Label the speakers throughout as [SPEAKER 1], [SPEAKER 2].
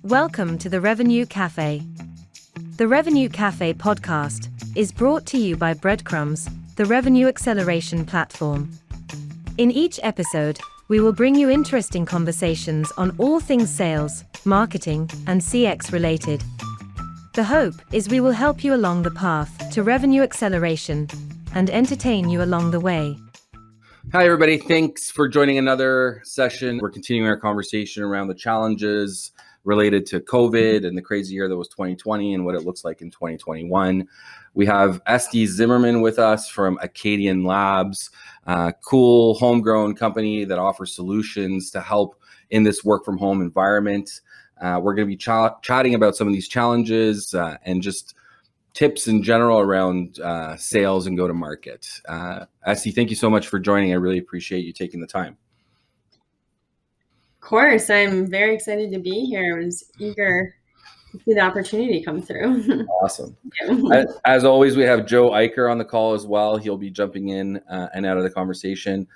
[SPEAKER 1] Welcome to the Revenue Café. The Revenue Café podcast is brought to you by Breadcrumbs, the revenue acceleration platform. In each episode, we will bring you interesting conversations on all things sales, marketing, and CX related. The hope is we will help you along the path to revenue acceleration and entertain you along the way.
[SPEAKER 2] Hi, everybody. Thanks for joining another session. We're continuing our conversation around the challenges related to COVID and the crazy year that was 2020 and what it looks like in 2021. We have Esty Zimmerman with us from Acadian Labs, a cool homegrown company that offers solutions to help in this work from home environment. We're going to be chatting about some of these challenges and just tips in general around sales and go-to-market. Esty, thank you so much for joining. I really appreciate you taking the time.
[SPEAKER 3] Of course, I'm very excited to be here. I was eager to see the opportunity come through.
[SPEAKER 2] Awesome. As always, we have Joe Eicher on the call as well. He'll be jumping in and out of the conversation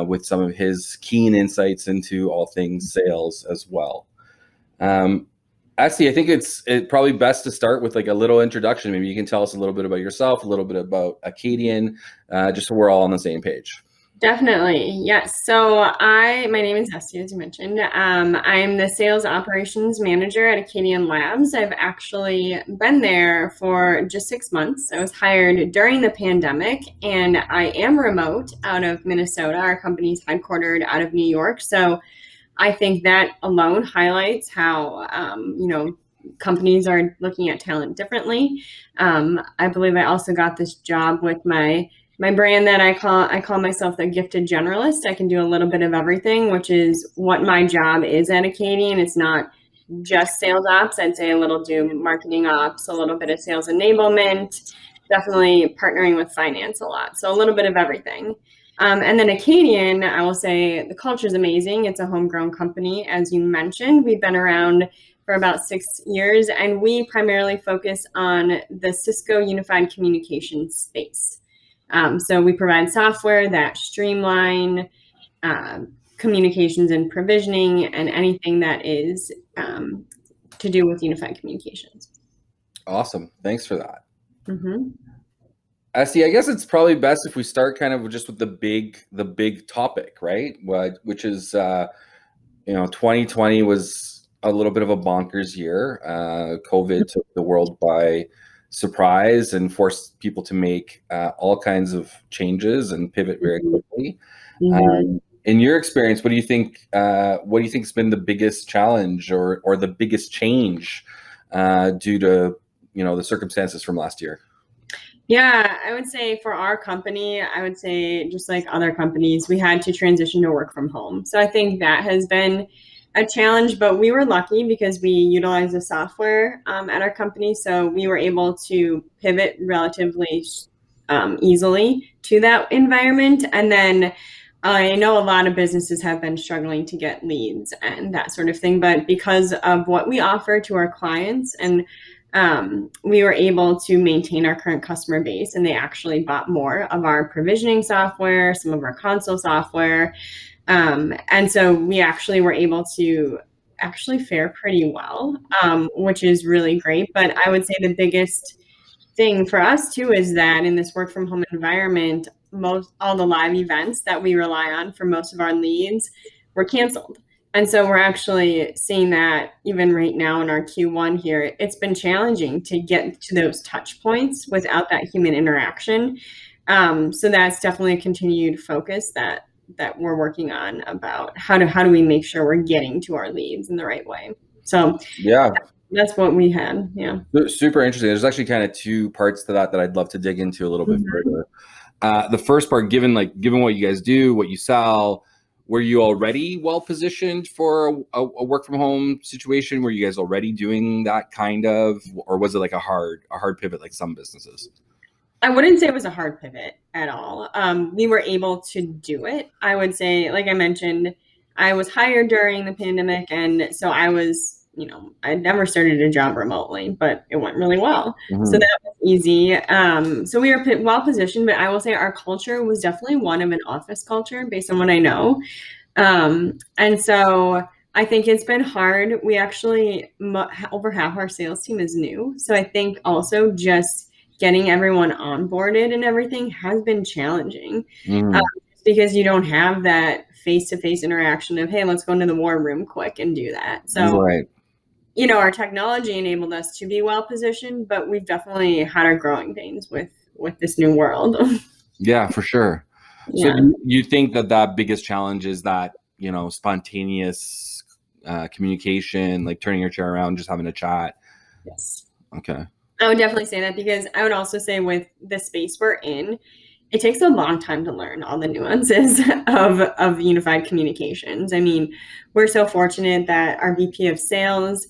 [SPEAKER 2] with some of his keen insights into all things sales as well. Esty, I think it's probably best to start with like a little introduction. Maybe you can tell us a little bit about yourself, a little bit about Acadian, just so we're all on the same page.
[SPEAKER 3] Definitely, yes. So my name is Esty, as you mentioned. I'm the sales operations manager at Acadian Labs. I've actually been there for just 6 months. I was hired during the pandemic, and I am remote out of Minnesota. Our company's headquartered out of New York. So I think that alone highlights how, companies are looking at talent differently. I believe I also got this job with my brand that I call myself the gifted generalist. I can do a little bit of everything, which is what my job is at Acadian. It's not just sales ops. I'd say a little do marketing ops, a little bit of sales enablement, definitely partnering with finance a lot. So a little bit of everything. And then Acadian, I will say the culture is amazing. It's a homegrown company. As you mentioned, we've been around for about 6 years, and we primarily focus on the Cisco unified communication space. So we provide software that streamline communications and provisioning and anything that is to do with unified communications.
[SPEAKER 2] Awesome. Thanks for that.
[SPEAKER 3] Mm-hmm.
[SPEAKER 2] Esty, I guess it's probably best if we start kind of just with the big topic, right? Which is, 2020 was a little bit of a bonkers year. COVID took the world by surprise and forced people to make all kinds of changes and pivot very quickly.
[SPEAKER 3] Mm-hmm.
[SPEAKER 2] In your experience, what do you think has been the biggest challenge or the biggest change due to the circumstances from last year?
[SPEAKER 3] Yeah, I would say for our company, just like other companies, we had to transition to work from home. So I think that has been a challenge, but we were lucky because we utilize the software at our company. So we were able to pivot relatively easily to that environment. And then I know a lot of businesses have been struggling to get leads and that sort of thing, but because of what we offer to our clients and we were able to maintain our current customer base, and they actually bought more of our provisioning software, some of our console software. And so we actually were able to fare pretty well, which is really great. But I would say the biggest thing for us too is that in this work from home environment, all the live events that we rely on for most of our leads were canceled. And so we're actually seeing that even right now in our Q1 here, it's been challenging to get to those touch points without that human interaction. So that's definitely a continued focus that we're working on about how do we make sure we're getting to our leads in the right way. So
[SPEAKER 2] yeah,
[SPEAKER 3] that's what we had. Yeah.
[SPEAKER 2] Super interesting. There's actually kind of two parts to that I'd love to dig into a little bit further. The first part, given what you guys do, what you sell, were you already well positioned for a work from home situation? Were you guys already doing that kind of, or was it like a hard pivot like some businesses?
[SPEAKER 3] I wouldn't say it was a hard pivot at all. We were able to do it. I would say, like I mentioned, I was hired during the pandemic, and so I was, I never started a job remotely, but it went really well. Mm-hmm. So that was easy. So we were well positioned, but I will say our culture was definitely one of an office culture based on what I know. And so I think it's been hard. We actually, over half our sales team is new. So I think also just getting everyone onboarded and everything has been challenging because you don't have that face-to-face interaction of, hey, let's go into the war room quick and do that. So,
[SPEAKER 2] Right.
[SPEAKER 3] our technology enabled us to be well positioned, but we've definitely had our growing pains with this new world.
[SPEAKER 2] Yeah, for sure. So
[SPEAKER 3] Yeah.
[SPEAKER 2] you think that biggest challenge is that, spontaneous communication, like turning your chair around, just having a chat?
[SPEAKER 3] Yes.
[SPEAKER 2] Okay.
[SPEAKER 3] I would definitely say that, because I would also say with the space we're in, it takes a long time to learn all the nuances of unified communications. I mean, we're so fortunate that our VP of sales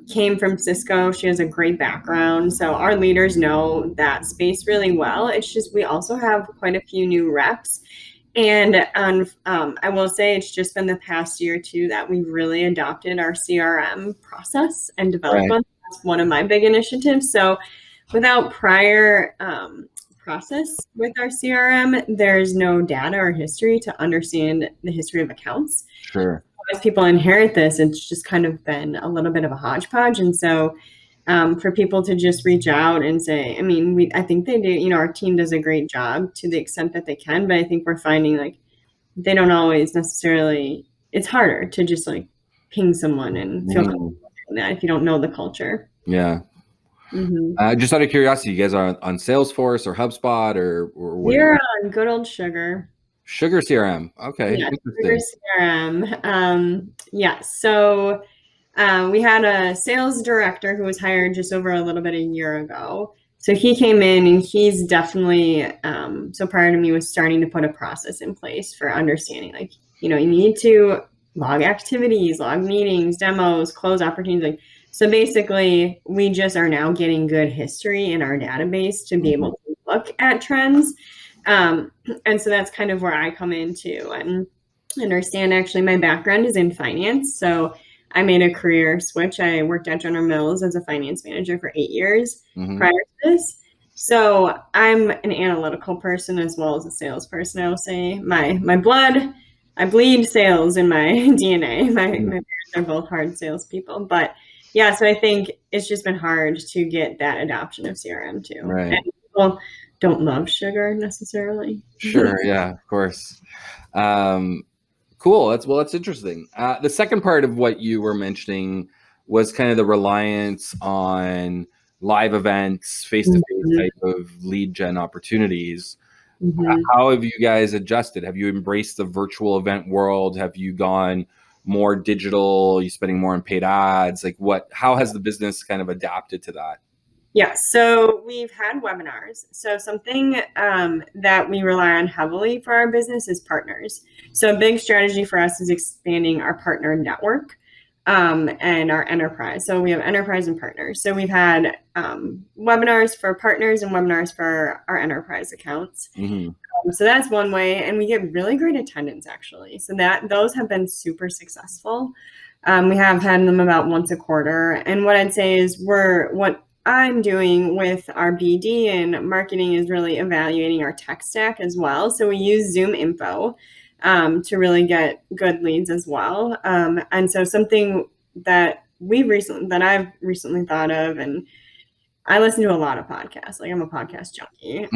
[SPEAKER 3] came from Cisco. She has a great background. So our leaders know that space really well. It's just, we also have quite a few new reps. And I will say it's just been the past year or two that we've really adopted our CRM process and developed one. That's one of my big initiatives. So without prior process with our CRM, there's no data or history to understand the history of accounts.
[SPEAKER 2] Sure.
[SPEAKER 3] As people inherit this, it's just kind of been a little bit of a hodgepodge. And so for people to just reach out and say, I mean, I think they do, our team does a great job to the extent that they can, but I think we're finding like they don't always necessarily, it's harder to just like ping someone and feel comfortable doing that if you don't know the culture.
[SPEAKER 2] Yeah. Just out of curiosity, you guys are on Salesforce or HubSpot or what?
[SPEAKER 3] We're on good old Sugar.
[SPEAKER 2] Sugar CRM. Okay.
[SPEAKER 3] Yeah,
[SPEAKER 2] Interesting.
[SPEAKER 3] Sugar CRM. Yeah. So we had a sales director who was hired just over a little bit a year ago. So he came in and he's definitely, so prior to me, was starting to put a process in place for understanding, like, you need to log activities, log meetings, demos, close opportunities. So basically, we just are now getting good history in our database to be able to look at trends. And so that's kind of where I come into and understand. Actually, my background is in finance. So I made a career switch. I worked at General Mills as a finance manager for 8 years prior to this. So I'm an analytical person as well as a salesperson. I will say my blood, I bleed sales in my DNA. My parents are both hard salespeople. But yeah, so I think it's just been hard to get that adoption of CRM too.
[SPEAKER 2] Right.
[SPEAKER 3] And people don't love Sugar necessarily.
[SPEAKER 2] Sure. Yeah, of course. Cool. That's interesting. The second part of what you were mentioning was kind of the reliance on live events, face-to-face type of lead gen opportunities. How have you guys adjusted? Have you embraced the virtual event world? Have you gone more digital? Are you spending more on paid ads? Like how has the business kind of adapted to that?
[SPEAKER 3] Yeah, so we've had webinars. So something that we rely on heavily for our business is partners. So a big strategy for us is expanding our partner network and our enterprise. So we have enterprise and partners. So we've had webinars for partners and webinars for our enterprise accounts. So that's one way, and we get really great attendance actually. So those have been super successful. We have had them about once a quarter. And what I'd say is what I'm doing with our BD and marketing is really evaluating our tech stack as well. So we use Zoom Info to really get good leads as well. And so something that I've recently thought of, and I listen to a lot of podcasts. Like I'm a podcast junkie.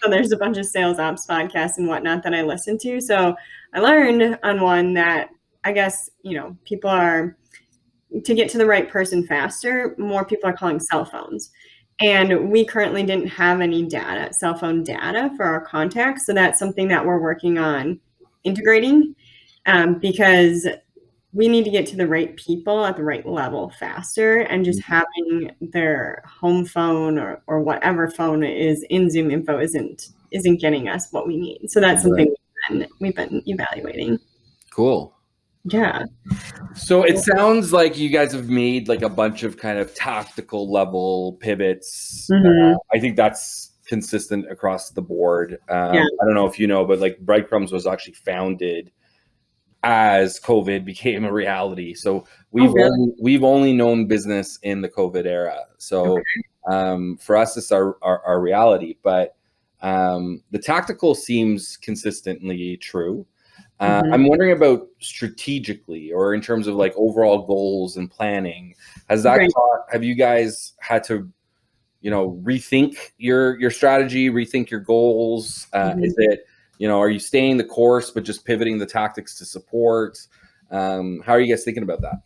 [SPEAKER 3] So there's a bunch of sales ops podcasts and whatnot that I listen to. So I learned on one that I guess, people are, to get to the right person faster, more people are calling cell phones. And we currently didn't have any cell phone data for our contacts. So that's something that we're working on integrating because we need to get to the right people at the right level faster, and just having their home phone or whatever phone is in Zoom Info isn't getting us what we need. So that's something we've been evaluating.
[SPEAKER 2] Cool.
[SPEAKER 3] Yeah.
[SPEAKER 2] So it sounds like you guys have made like a bunch of kind of tactical level pivots. I think that's consistent across the board. I don't know if you know, but like Breadcrumbs was actually founded as COVID became a reality. So we've only known business in the COVID era. So for us, it's our reality. But the tactical seems consistently true. I'm wondering about strategically, or in terms of like overall goals and planning. Have you guys had to, rethink your strategy, rethink your goals? Is it, are you staying the course but just pivoting the tactics to support? How are you guys thinking about that?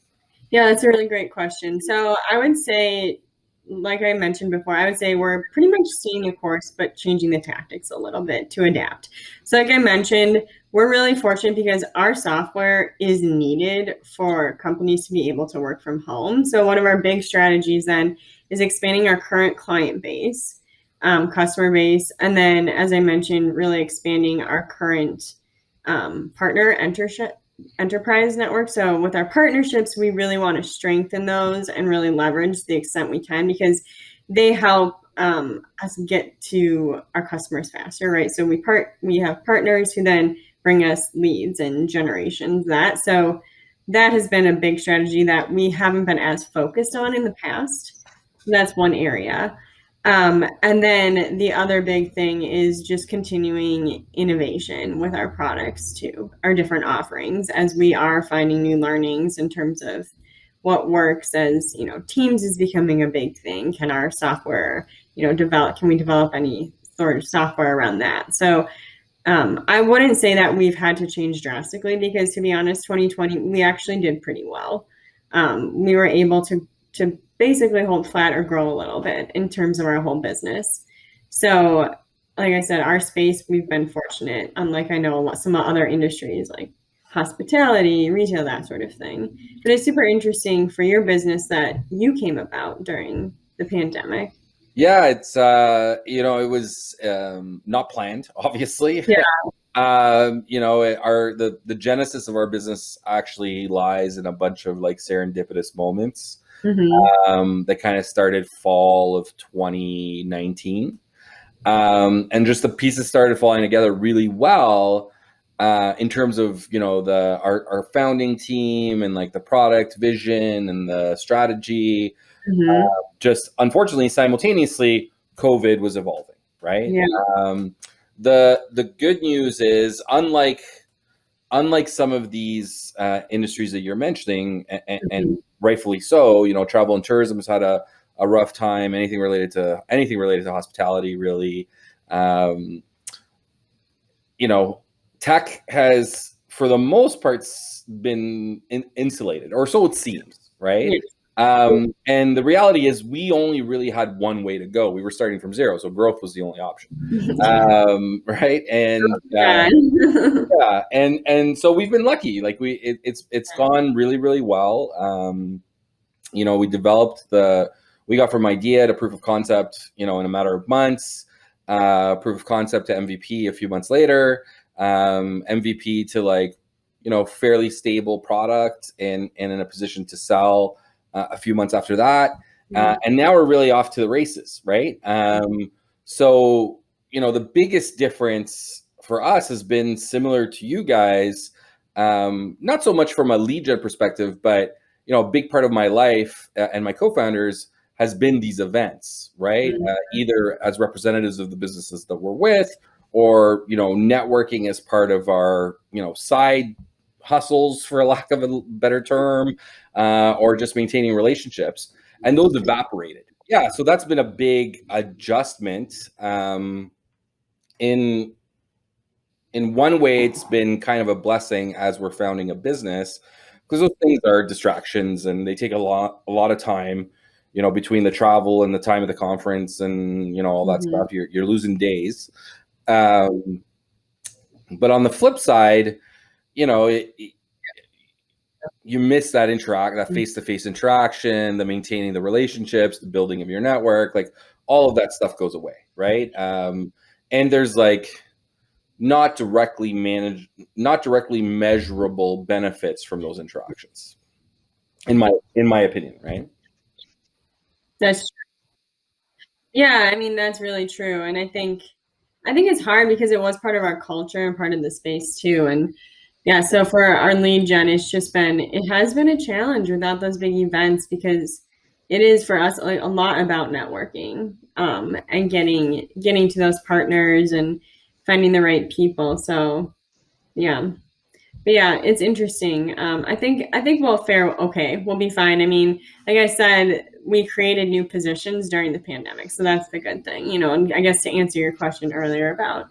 [SPEAKER 3] Yeah, that's a really great question. So I would say, like I mentioned before, I would say we're pretty much staying the course, but changing the tactics a little bit to adapt. So like I mentioned, we're really fortunate because our software is needed for companies to be able to work from home. So one of our big strategies then is expanding our current client base, customer base, and then, as I mentioned, really expanding our current partner enterprise network. So with our partnerships, we really want to strengthen those and really leverage the extent we can, because they help us get to our customers faster, right? So we have partners who then bring us leads and generations that. So that has been a big strategy that we haven't been as focused on in the past. That's one area. And then the other big thing is just continuing innovation with our products too, our different offerings, as we are finding new learnings in terms of what works. As Teams is becoming a big thing. Can our software, can we develop any sort of software around that? So I wouldn't say that we've had to change drastically, because to be honest, 2020, we actually did pretty well. We were able to basically hold flat or grow a little bit in terms of our whole business. So like I said, our space, we've been fortunate, unlike I know some other industries like hospitality, retail, that sort of thing. But it's super interesting for your business that you came about during the pandemic.
[SPEAKER 2] Yeah, it's it was not planned, obviously.
[SPEAKER 3] Yeah.
[SPEAKER 2] The genesis of our business actually lies in a bunch of like serendipitous moments. That kind of started fall of 2019. And just the pieces started falling together really well in terms of, our founding team and like the product vision and the strategy. Just unfortunately, simultaneously, COVID was evolving, right?
[SPEAKER 3] Yeah.
[SPEAKER 2] The good news is, unlike some of these industries that you're mentioning, and rightfully so, travel and tourism has had a rough time. Anything related to hospitality, really. Tech has, for the most part, been insulated, or so it seems, right?
[SPEAKER 3] Yeah.
[SPEAKER 2] And the reality is, we only really had one way to go. We were starting from zero, so growth was the only option, right? And yeah, and so we've been lucky. Like it's gone really, really well. We got from idea to proof of concept, in a matter of months. Proof of concept to MVP a few months later. MVP to fairly stable product and in a position to sell a few months after that. And now we're really off to the races, right? So, the biggest difference for us has been similar to you guys, not so much from a lead gen perspective, but, a big part of my life and my co-founders has been these events, right? Either as representatives of the businesses that we're with, or, networking as part of our, side hustles, for a lack of a better term, or just maintaining relationships. And those evaporated. Yeah, so that's been a big adjustment. In one way, it's been kind of a blessing as we're founding a business, because those things are distractions and they take a lot of time, between the travel and the time of the conference and, all that stuff. You're losing days. But on the flip side, you miss that face-to-face interaction, the maintaining the relationships, the building of your network, like all of that stuff goes away, right? And there's not directly measurable benefits from those interactions, in my opinion, right?
[SPEAKER 3] That's true. Yeah, I mean, that's really true. And I think it's hard because it was part of our culture and part of the space too. And yeah, so for our lead gen, it has been a challenge without those big events, because it is for us a lot about networking, and getting to those partners and finding the right people. So yeah. But yeah, it's interesting. I think we'll fare okay. We'll be fine. I mean, like I said, we created new positions during the pandemic, so that's the good thing, And I guess to answer your question earlier about,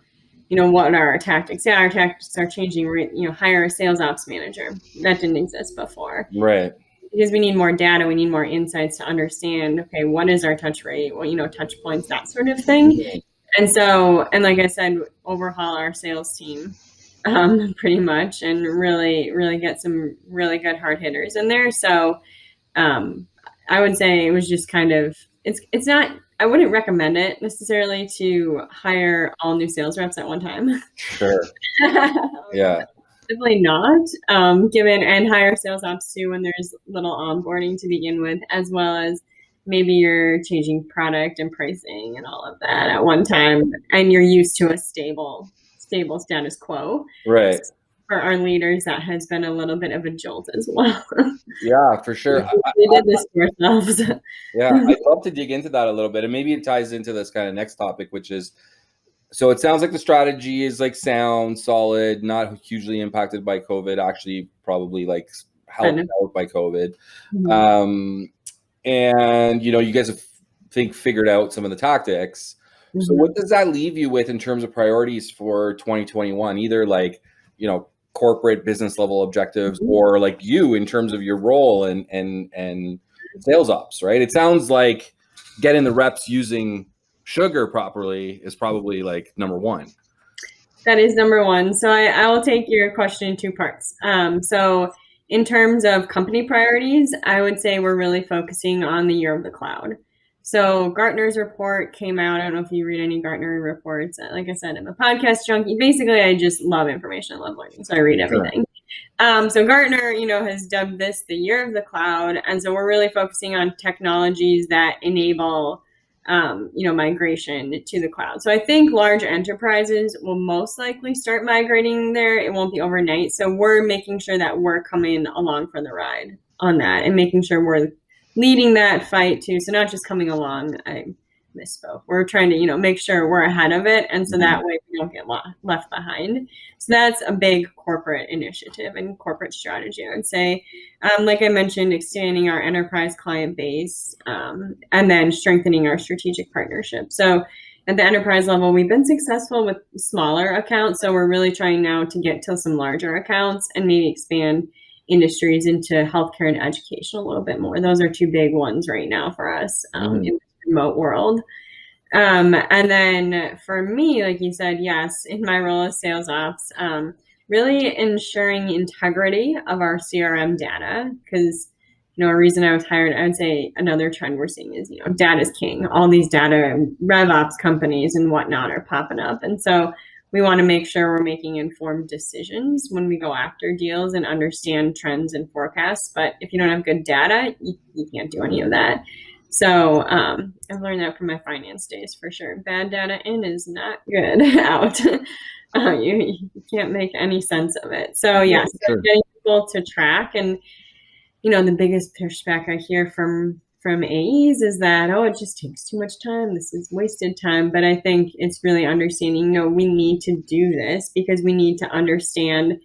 [SPEAKER 3] what are our tactics? Yeah, our tactics are changing. Hire a sales ops manager. That didn't exist before.
[SPEAKER 2] Right.
[SPEAKER 3] Because we need more data, we need more insights to understand, okay, what is our touch rate? Well, touch points, that sort of thing.
[SPEAKER 2] Mhm.
[SPEAKER 3] And like I said, overhaul our sales team, pretty much, and really, really get some really good hard hitters in there. So, I would say it was just kind of, it's not, I wouldn't recommend it necessarily to hire all new sales reps at one time.
[SPEAKER 2] Sure. Yeah.
[SPEAKER 3] Definitely not. Given and hire sales ops too when there's little onboarding to begin with, as well as maybe you're changing product and pricing and all of that at one time, and you're used to a stable status quo.
[SPEAKER 2] Right.
[SPEAKER 3] For our leaders, that has been a little bit of a jolt as well.
[SPEAKER 2] Yeah, for sure.
[SPEAKER 3] We did this to ourselves.
[SPEAKER 2] Yeah, I'd love to dig into that a little bit, and maybe it ties into this kind of next topic, which is, so it sounds like the strategy is like sound, solid, not hugely impacted by COVID, actually probably like helped out by COVID.
[SPEAKER 3] Mhm.
[SPEAKER 2] And you guys have figured out some of the tactics. So
[SPEAKER 3] Mhm.
[SPEAKER 2] what does that leave you with in terms of priorities for 2021? Either like, corporate business level objectives,
[SPEAKER 3] Mhm.
[SPEAKER 2] or like you in terms of your role and sales ops, right? It sounds like getting the reps using sugar properly is probably like number one.
[SPEAKER 3] That is number one. So I will take your question in two parts. So in terms of company priorities, I would say we're really focusing on the year of the cloud. So Gartner's report came out. I don't know if you read any Gartner reports. Like I said, I'm a podcast junkie. Basically, I just love information. I love learning. So I read everything. So Gartner, has dubbed this the year of the cloud. And so we're really focusing on technologies that enable migration to the cloud. So I think large enterprises will most likely start migrating there. It won't be overnight. So we're making sure that we're coming along for the ride on that and making sure we're leading that fight too. So not just coming along, I misspoke. We're trying to, make sure we're ahead of it. And so that way we don't get left behind. So that's a big corporate initiative and corporate strategy, I would say. Like I mentioned, expanding our enterprise client base, and then strengthening our strategic partnerships. So at the enterprise level, we've been successful with smaller accounts. So we're really trying now to get to some larger accounts and maybe expand industries into healthcare and education a little bit more. Those are two big ones right now for us in the remote world. And then for me, like you said, yes, in my role as sales ops, really ensuring integrity of our CRM data, because a reason I was hired, I would say another trend we're seeing is, data is king. All these data rev ops companies and whatnot are popping up. And so we want to make sure we're making informed decisions when we go after deals and understand trends and forecasts. But if you don't have good data, you can't do any of that. So I've learned that from my finance days for sure. Bad data in is not good out. You can't make any sense of it. So yeah, so getting people to track, and the biggest pushback I hear from AEs is that, oh, it just takes too much time. This is wasted time. But I think it's really understanding, we need to do this because we need to understand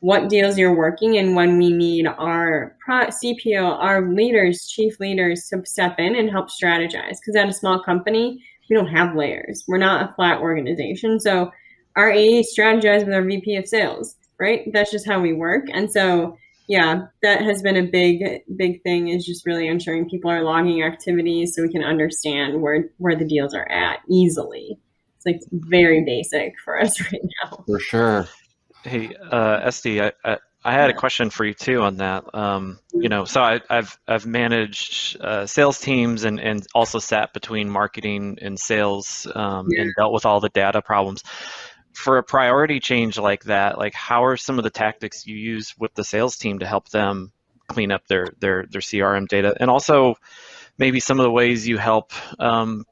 [SPEAKER 3] what deals you're working and when we need our CPO, our leaders, chief leaders to step in and help strategize. Because at a small company, we don't have layers. We're not a flat organization. So our AE strategize with our VP of sales, right? That's just how we work. And so, yeah, that has been a big thing, is just really ensuring people are logging activities so we can understand where the deals are at easily. It's like very basic for us right now.
[SPEAKER 2] For sure.
[SPEAKER 4] Hey, Esty, I had a question for you too on that. So I've managed sales teams and also sat between marketing and sales and dealt with all the data problems. For a priority change like that, like how are some of the tactics you use with the sales team to help them clean up their CRM data, and also maybe some of the ways you help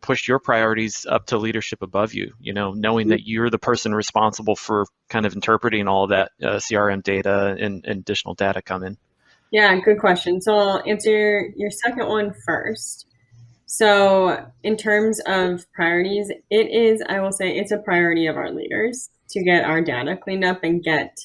[SPEAKER 4] push your priorities up to leadership above you, knowing that you're the person responsible for kind of interpreting all of that CRM data and additional data come in?
[SPEAKER 3] Yeah, good question. So I'll answer your second one first. So in terms of priorities, I will say it's a priority of our leaders to get our data cleaned up and get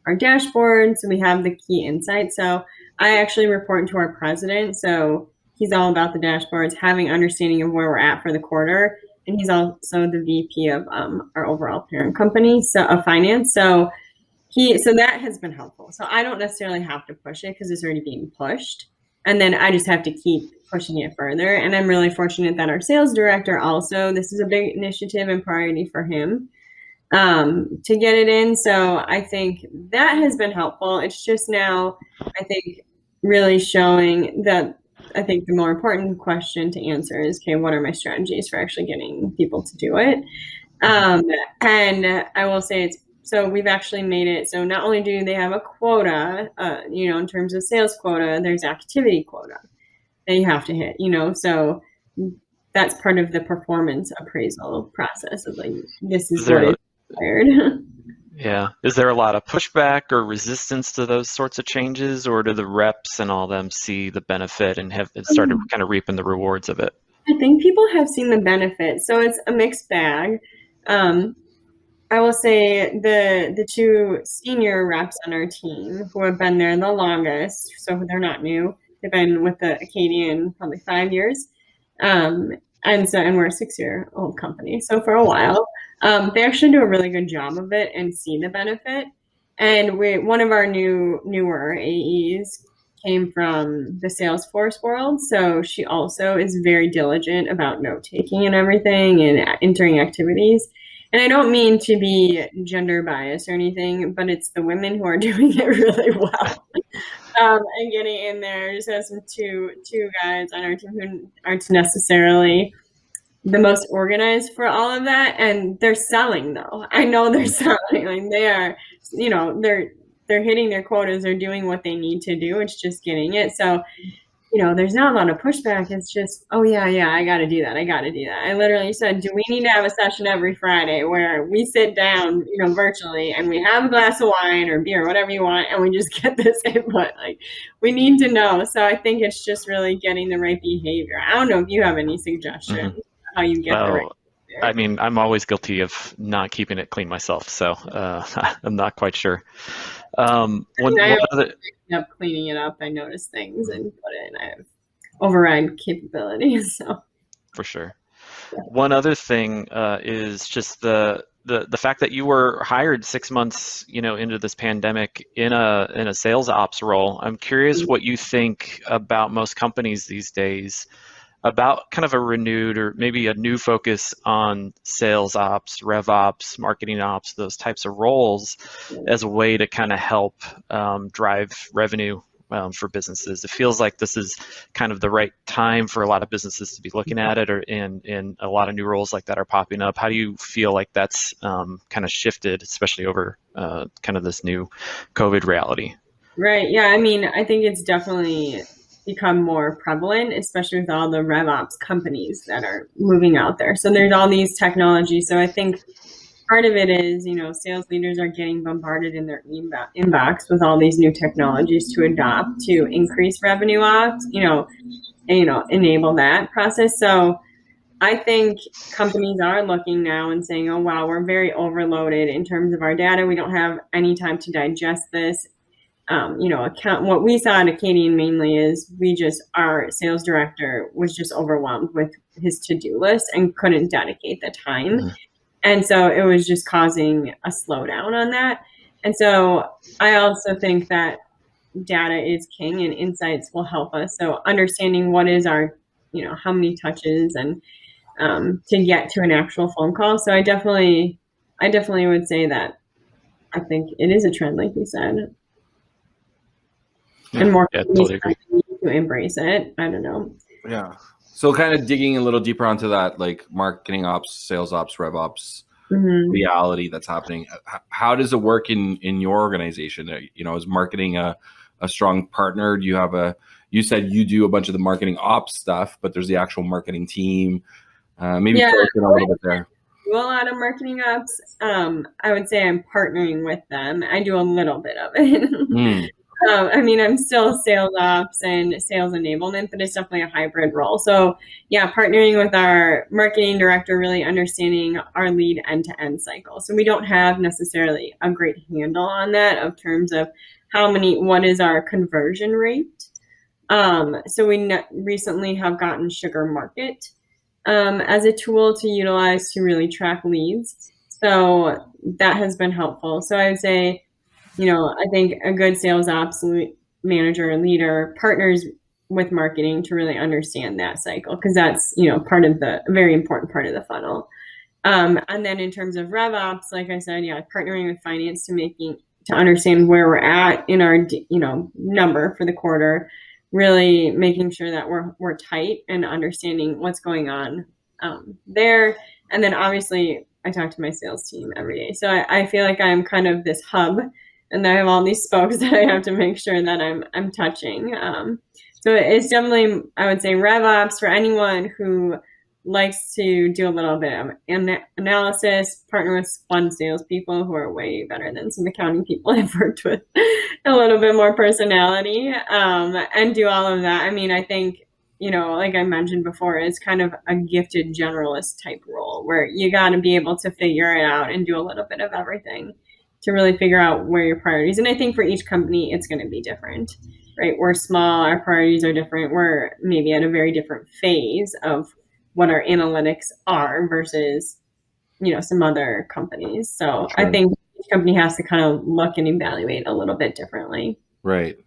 [SPEAKER 3] our dashboard. So we have the key insights. So I actually report to our president. So he's all about the dashboards, having understanding of where we're at for the quarter. And he's also the VP of our overall parent company, so of finance. So that has been helpful. So I don't necessarily have to push it because it's already being pushed. And then I just have to keep pushing it further. And I'm really fortunate that our sales director also, this is a big initiative and priority for him to get it in. So I think that has been helpful. It's just now, I think, really showing that I think the more important question to answer is, okay, what are my strategies for actually getting people to do it? And I will say so we've actually made it so not only do they have a quota, in terms of sales quota, there's activity quota that you have to hit, so that's part of the performance appraisal process of like, this is what is required.
[SPEAKER 4] Yeah. Is there a lot of pushback or resistance to those sorts of changes, or do the reps and all them see the benefit and have started kind of reaping the rewards of it?
[SPEAKER 3] I think people have seen the benefit. So it's a mixed bag. I will say the two senior reps on our team who have been there the longest, so they're not new. They've been with the Acadian probably 5 years. And we're a 6-year-old company. So for a while, they actually do a really good job of it and see the benefit. And one of our newer AEs came from the Salesforce world. So she also is very diligent about note taking and everything and entering activities. And I don't mean to be gender biased or anything, but it's the women who are doing it really well. And getting in there. Just have some two guys on our team who aren't necessarily the most organized for all of that, and they're selling though. I know they're selling. Like they are, they're hitting their quotas. They're doing what they need to do. It's just getting it. So, there's not a lot of pushback. It's just, oh yeah, I got to do that. I literally said, do we need to have a session every Friday where we sit down, virtually, and we have a glass of wine or beer, whatever you want, and we just get this input? Like, we need to know. So I think it's just really getting the right behavior. I don't know if you have any suggestions how you get the right behavior.
[SPEAKER 4] I mean, I'm always guilty of not keeping it clean myself, so I'm not quite sure.
[SPEAKER 3] Up cleaning it up, I notice things and put it in. I have override capabilities. So
[SPEAKER 4] for sure. One other thing is just the fact that you were hired 6 months, into this pandemic in a sales ops role. I'm curious what you think about most companies these days about kind of a renewed or maybe a new focus on sales ops, rev ops, marketing ops, those types of roles as a way to kind of help drive revenue for businesses. It feels like this is kind of the right time for a lot of businesses to be looking at it, and a lot of new roles like that are popping up. How do you feel like that's kind of shifted, especially over kind of this new COVID reality?
[SPEAKER 3] Right. Yeah. I mean, I think it's definitely become more prevalent, especially with all the RevOps companies that are moving out there. So there's all these technologies. So I think part of it is, sales leaders are getting bombarded in their inbox with all these new technologies to adopt to increase revenue ops, enable that process. So I think companies are looking now and saying, oh, wow, we're very overloaded in terms of our data. We don't have any time to digest this. What we saw at Acadian mainly is our sales director was just overwhelmed with his to-do list and couldn't dedicate the time. And so it was just causing a slowdown on that. And so I also think that data is king and insights will help us. So understanding what is our, how many touches and to get to an actual phone call. So I definitely would say that I think it is a trend, like you said. And more
[SPEAKER 4] totally agree.
[SPEAKER 3] To embrace it. I don't know.
[SPEAKER 2] Yeah. So kind of digging a little deeper onto that, like marketing ops, sales ops, rev ops reality that's happening. How does it work in your organization? Is marketing a strong partner? Do you have you said you do a bunch of the marketing ops stuff, but there's the actual marketing team. Maybe focus in a little bit there.
[SPEAKER 3] Do a lot of marketing ops. I would say I'm partnering with them. I do a little bit of it. I mean, I'm still sales ops and sales enablement, but it's definitely a hybrid role. So yeah, partnering with our marketing director, really understanding our lead end-to-end cycle. So we don't have necessarily a great handle on that of terms of what is our conversion rate. So we recently have gotten Sugar Market as a tool to utilize to really track leads. So that has been helpful. So I would say, I think a good sales ops manager and leader partners with marketing to really understand that cycle, because that's, very important part of the funnel. And then in terms of rev ops, like I said, partnering with finance to understand where we're at in our, number for the quarter, really making sure that we're tight and understanding what's going on there. And then obviously I talk to my sales team every day. So I feel like I'm kind of this hub, and I have all these spokes that I have to make sure that I'm touching. So it's definitely, I would say, rev ops for anyone who likes to do a little bit of analysis, partner with fun salespeople who are way better than some accounting people I've worked with, a little bit more personality, and do all of that. I mean, I think, like I mentioned before, it's kind of a gifted generalist type role where you got to be able to figure it out and do a little bit of everything to really figure out where your priorities. And I think for each company, it's going to be different, right? We're small, our priorities are different. We're maybe at a very different phase of what our analytics are versus, some other companies. So sure. I think each company has to kind of look and evaluate a little bit differently.
[SPEAKER 2] Right.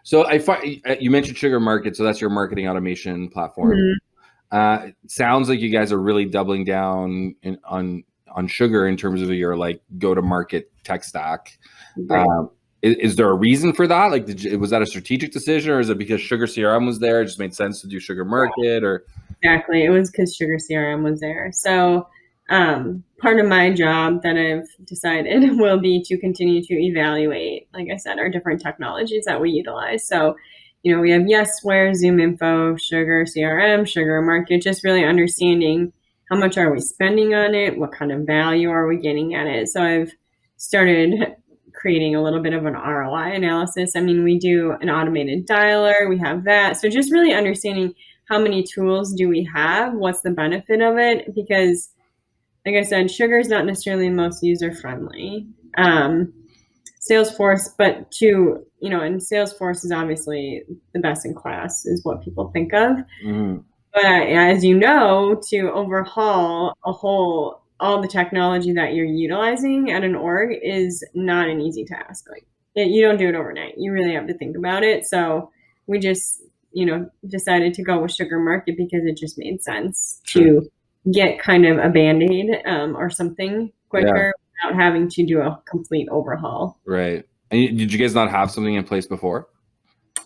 [SPEAKER 2] So you mentioned Sugar Market, so that's your marketing automation platform. Mm-hmm. It sounds like you guys are really doubling down on Sugar in terms of your go-to-market tech stack. Right. Is there a reason for that? Was that a strategic decision, or is it because Sugar CRM was there? It just made sense to do Sugar Market, or?
[SPEAKER 3] Exactly. It was because Sugar CRM was there. So part of my job that I've decided will be to continue to evaluate, like I said, our different technologies that we utilize. So, we have Yesware, Zoom Info, Sugar CRM, Sugar Market, just really understanding how much are we spending on it? What kind of value are we getting at it? So I've started creating a little bit of an ROI analysis. I mean, we do an automated dialer, we have that. So just really understanding how many tools do we have? What's the benefit of it? Because like I said, Sugar is not necessarily the most user-friendly. Salesforce, but and Salesforce is obviously the best in class is what people think of. Mm-hmm. But as you know, to overhaul all the technology that you're utilizing at an org is not an easy task. You don't do it overnight. You really have to think about it. So we just, decided to go with Sugar Market because it just made sense to get kind of a Band-Aid or something quicker without having to do a complete overhaul.
[SPEAKER 2] Right. And did you guys not have something in place before?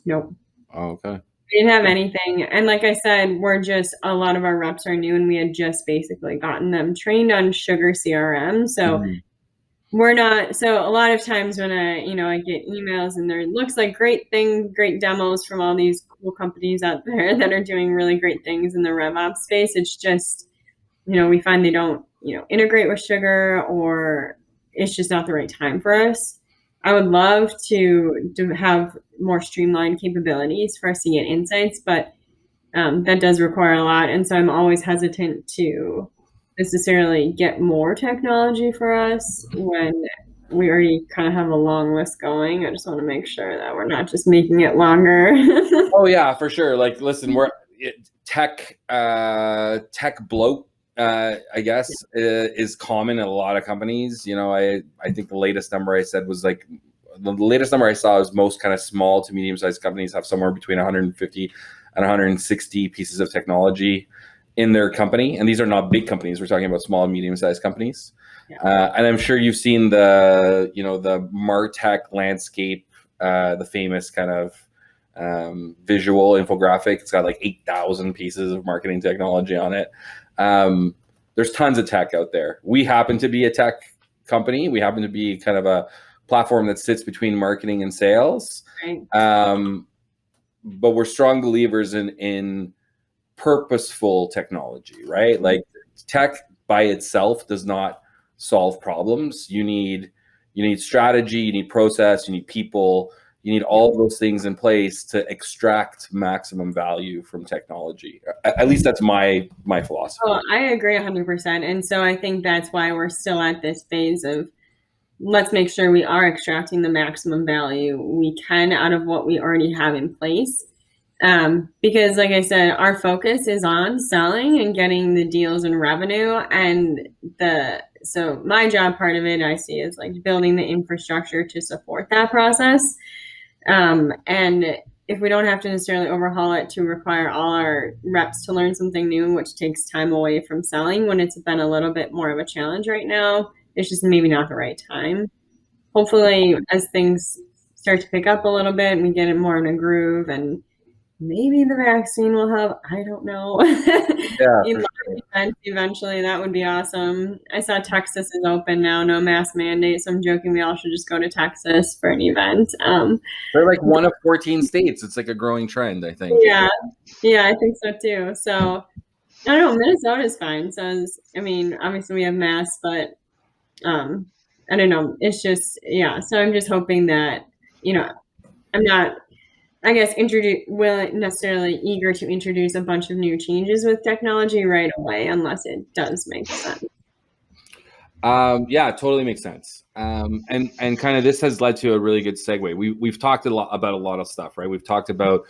[SPEAKER 3] Nope.
[SPEAKER 2] Oh, okay.
[SPEAKER 3] We didn't have anything. And like I said, a lot of our reps are new, and we had just basically gotten them trained on Sugar CRM. So we're not, so a lot of times when I get emails and there looks like great demos from all these cool companies out there that are doing really great things in the RevOps space. It's just, we find they don't, integrate with Sugar, or it's just not the right time for us. I would love to have more streamlined capabilities for us to get insights, but that does require a lot. And so I'm always hesitant to necessarily get more technology for us when we already kind of have a long list going. I just want to make sure that we're not just making it longer.
[SPEAKER 2] Oh yeah, for sure. Listen, we're tech bloat, I guess, is common in a lot of companies. I think the latest number I said was the latest number I saw is most kind of small to medium-sized companies have somewhere between 150 and 160 pieces of technology in their company. And these are not big companies. We're talking about small and medium-sized companies. Yeah. And I'm sure you've seen the MarTech landscape, the famous kind of visual infographic. It's got 8,000 pieces of marketing technology on it. There's tons of tech out there. We happen to be a tech company. We happen to be kind of a platform that sits between marketing and sales. Right. But we're strong believers in purposeful technology, right? Tech by itself does not solve problems. You need strategy, you need process, you need people, You need all of those things in place to extract maximum value from technology. At least that's my philosophy.
[SPEAKER 3] Oh, I agree 100%. And so I think that's why we're still at this phase of let's make sure we are extracting the maximum value we can out of what we already have in place. Because like I said, our focus is on selling and getting the deals and revenue. And so my job part of it I see is like building the infrastructure to support that process. And if we don't have to necessarily overhaul it to require all our reps to learn something new, which takes time away from selling when it's been a little bit more of a challenge right now, it's just maybe not the right time. Hopefully, as things start to pick up a little bit and we get it more in a groove, and maybe the vaccine will help. I don't know.
[SPEAKER 2] Yeah,
[SPEAKER 3] Eventually, that would be awesome. I saw Texas is open now, no mask mandate. So I'm joking we all should just go to Texas for an event.
[SPEAKER 2] They're like one of 14 states. It's like a growing trend, I think.
[SPEAKER 3] Yeah, I think so too. So I don't know. Minnesota's fine. So I mean, obviously we have masks, but I don't know. It's just So I'm just hoping that I'm not, I guess, necessarily eager to introduce a bunch of new changes with technology right away, unless it does make sense.
[SPEAKER 2] Yeah, it totally makes sense. And kind of this has led to a really good segue. We've talked a lot about a lot of stuff, right? We've talked about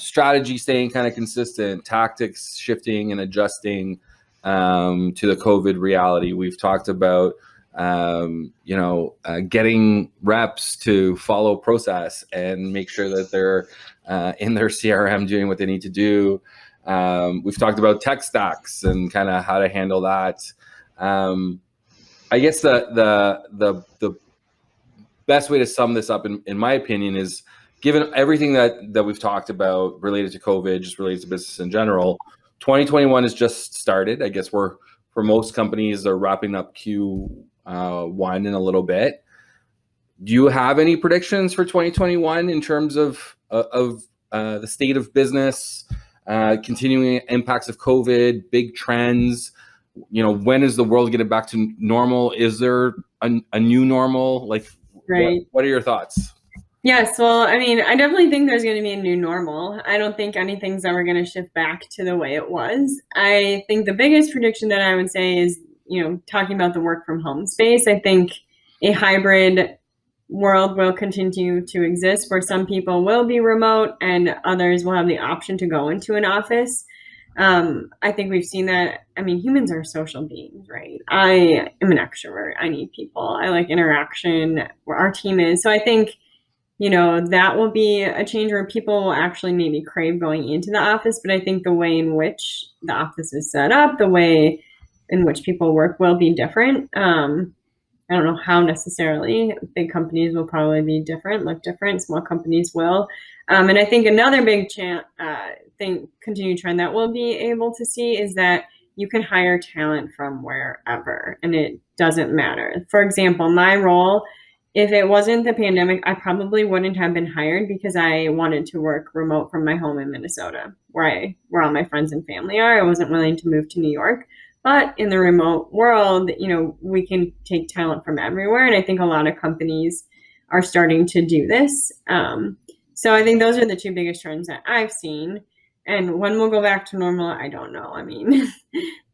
[SPEAKER 2] strategy staying kind of consistent, tactics shifting and adjusting to the COVID reality. We've talked about getting reps to follow process and make sure that they're in their CRM doing what they need to do. We've talked about tech stacks and kind of how to handle that. I guess the best way to sum this up, in my opinion, is given everything that we've talked about related to COVID, just related to business in general, 2021 has just started. I guess for most companies, they're wrapping up Q1 in a little bit. Do you have any predictions for 2021 in terms of the state of business, continuing impacts of COVID, big trends? When is the world getting back to normal? Is there a new normal? Like,
[SPEAKER 3] right.
[SPEAKER 2] What are your thoughts?
[SPEAKER 3] Yes, well, I mean, I definitely think there's going to be a new normal. I don't think anything's ever going to shift back to the way it was. I think the biggest prediction that I would say is, talking about the work from home space, I think a hybrid world will continue to exist where some people will be remote and others will have the option to go into an office. I think we've seen that. I mean, humans are social beings, right? I am an extrovert. I need people. I like interaction where our team is. So I think that will be a change where people will actually maybe crave going into the office. But I think the way in which the office is set up, the way in which people work will be different. I don't know how necessarily. Big companies will probably be different, look different. Small companies will. And I think another big continued trend that we'll be able to see is that you can hire talent from wherever, and it doesn't matter. For example, my role, if it wasn't the pandemic, I probably wouldn't have been hired because I wanted to work remote from my home in Minnesota, where all my friends and family are. I wasn't willing to move to New York. But in the remote world, we can take talent from everywhere. And I think a lot of companies are starting to do this. So I think those are the two biggest trends that I've seen. And when we'll go back to normal, I don't know. I mean,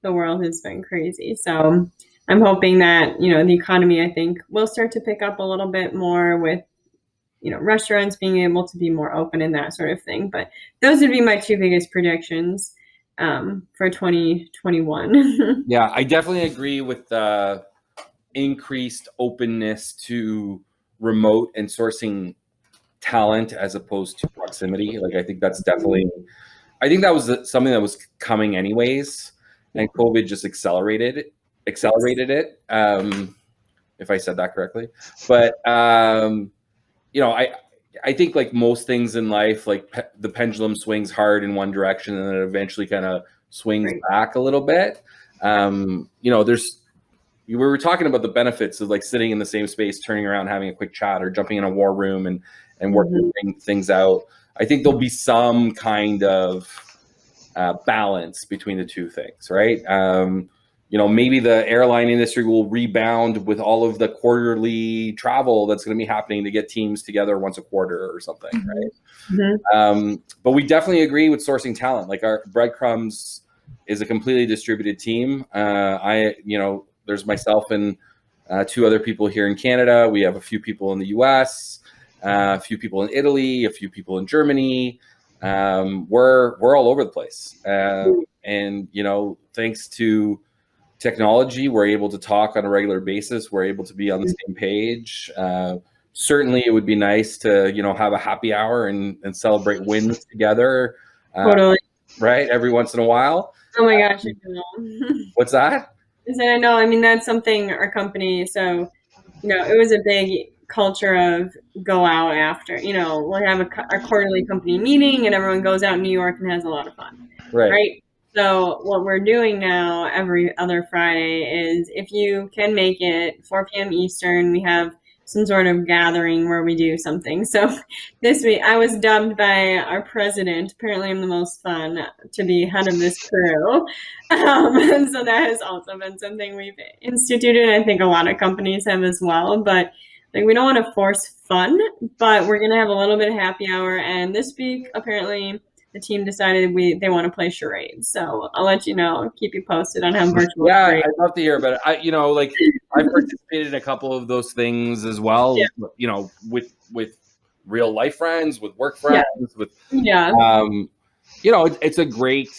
[SPEAKER 3] the world has been crazy. So I'm hoping that, the economy, I think, will start to pick up a little bit more with, restaurants being able to be more open and that sort of thing. But those would be my two biggest predictions for 2021.
[SPEAKER 2] Yeah, I definitely agree with the increased openness to remote and sourcing talent as opposed to proximity. Like, I think that's definitely, I think that was something that was coming anyways, and COVID just accelerated it, if I said that correctly. But, I think like most things in life, like the pendulum swings hard in one direction and then it eventually kind of swings back a little bit. We were talking about the benefits of like sitting in the same space, turning around, having a quick chat, or jumping in a war room and working things out. I think there'll be some kind of balance between the two things, right? maybe the airline industry will rebound with all of the quarterly travel that's going to be happening to get teams together once a quarter or something, right?
[SPEAKER 3] Mm-hmm.
[SPEAKER 2] But we definitely agree with sourcing talent. Like our Breadcrumbs is a completely distributed team. There's myself and 2 other people here in Canada. We have a few people in the US, a few people in Italy, a few people in Germany. We're all over the place. And thanks to technology, we're able to talk on a regular basis. We're able to be on the same page. Certainly it would be nice to, have a happy hour and celebrate wins together.
[SPEAKER 3] Totally.
[SPEAKER 2] Right. Every once in a while.
[SPEAKER 3] Oh my gosh. I know.
[SPEAKER 2] What's that?
[SPEAKER 3] I know. I mean, that's something our company, so, it was a big culture of go out after, we'll have our quarterly company meeting and everyone goes out in New York and has a lot of fun. Right. So what we're doing now every other Friday is, if you can make it 4 p.m. Eastern, we have some sort of gathering where we do something. So this week I was dubbed by our president. Apparently I'm the most fun to be head of this crew. And so that has also been something we've instituted. I think a lot of companies have as well, but we don't want to force fun, but we're going to have a little bit of happy hour. And this week, apparently the team decided they want to play charades. So I'll let you know, keep you posted on how virtual.
[SPEAKER 2] Yeah, I'd love to hear about it. I participated in a couple of those things as well. Yeah. With real life friends, with work friends, it's a great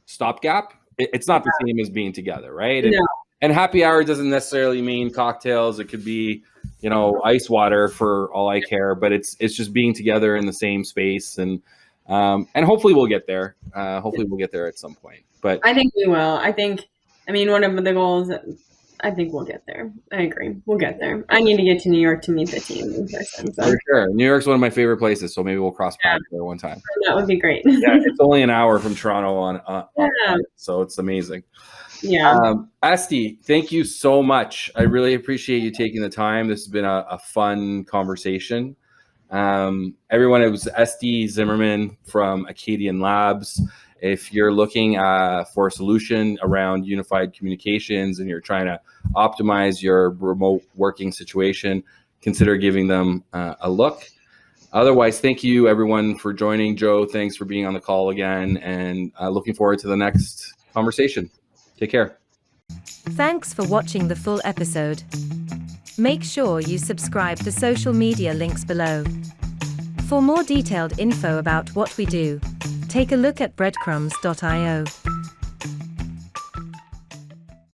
[SPEAKER 2] stopgap. It's not the same as being together, right? And happy hour doesn't necessarily mean cocktails. It could be, ice water for all I care. But it's just being together in the same space, and hopefully we'll get there. Hopefully we'll get there at some point. But
[SPEAKER 3] I think we will. One of the goals, I think we'll get there. I agree. We'll get there. I need to get to New York to meet the team in person. So.
[SPEAKER 2] For sure. New York's one of my favorite places, so maybe we'll cross paths there one time.
[SPEAKER 3] That would be great.
[SPEAKER 2] Yeah, it's only an hour from Toronto on so it's amazing.
[SPEAKER 3] Yeah.
[SPEAKER 2] Esti, thank you so much. I really appreciate you taking the time. This has been a fun conversation. Everyone, it was Esti Zimmerman from Acadian Labs. If you're looking for a solution around unified communications and you're trying to optimize your remote working situation, consider giving them a look. Otherwise, thank you everyone for joining. Joe, thanks for being on the call again, and looking forward to the next conversation. Take care.
[SPEAKER 1] Thanks for watching the full episode. Make sure you subscribe to social media links below. For more detailed info about what we do, take a look at breadcrumbs.io.